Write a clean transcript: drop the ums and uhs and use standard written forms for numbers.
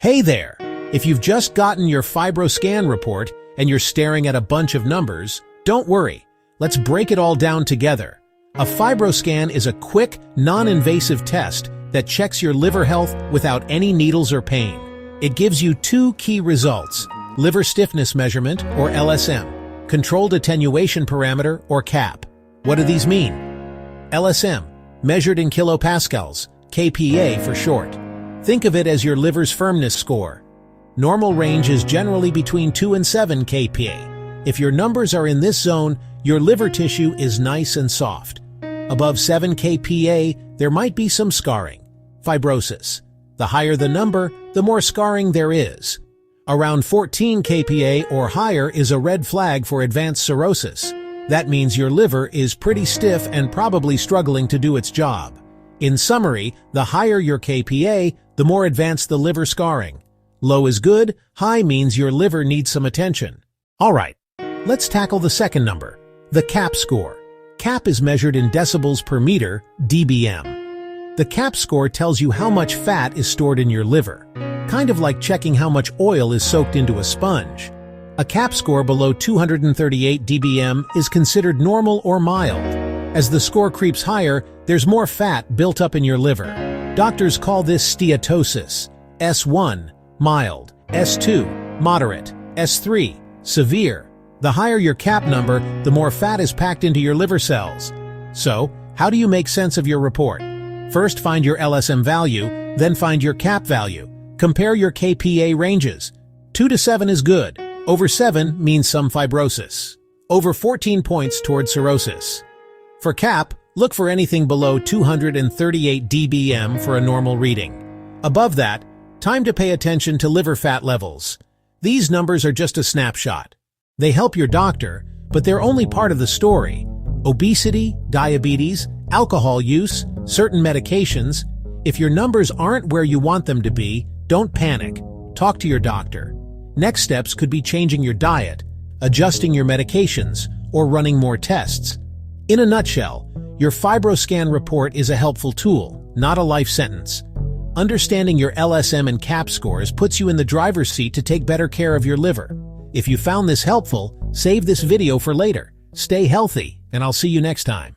Hey there! If you've just gotten your fibroscan report and you're staring at a bunch of numbers, don't worry. Let's break it all down together. A fibroscan is a quick, non-invasive test that checks your liver health without any needles or pain. It gives you two key results: liver stiffness measurement, or LSM, controlled attenuation parameter, or CAP. What do these mean? LSM, measured in kilopascals, kPa for short. Think of it as your liver's firmness score. Normal range is generally between 2 and 7 kPa. If your numbers are in this zone, your liver tissue is nice and soft. Above 7 kPa, there might be some scarring, fibrosis. The higher the number, the more scarring there is. Around 14 kPa or higher is a red flag for advanced cirrhosis. That means your liver is pretty stiff and probably struggling to do its job. In summary, the higher your kPa, the more advanced the liver scarring. Low is good, high means your liver needs some attention. Alright, let's tackle the second number, the CAP score. CAP is measured in decibels per meter, dBm. The CAP score tells you how much fat is stored in your liver, kind of like checking how much oil is soaked into a sponge. A CAP score below 238 dBm is considered normal or mild. As the score creeps higher, there's more fat built up in your liver. Doctors call this steatosis. S1, mild. S2, moderate. S3, severe. The higher your CAP number, the more fat is packed into your liver cells. So, how do you make sense of your report? First, find your LSM value, then find your CAP value. Compare your kPa ranges. 2 to 7 is good. Over 7 means some fibrosis. Over 14 points toward cirrhosis. For CAP, look for anything below 238 dBm for a normal reading. Above that, time to pay attention to liver fat levels. These numbers are just a snapshot. They help your doctor, but they're only part of the story. Obesity, diabetes, alcohol use, certain medications. If your numbers aren't where you want them to be, don't panic. Talk to your doctor. Next steps could be changing your diet, adjusting your medications, or running more tests. In a nutshell, your fibroscan report is a helpful tool, not a life sentence. Understanding your LSM and CAP scores puts you in the driver's seat to take better care of your liver. If you found this helpful, save this video for later. Stay healthy, and I'll see you next time.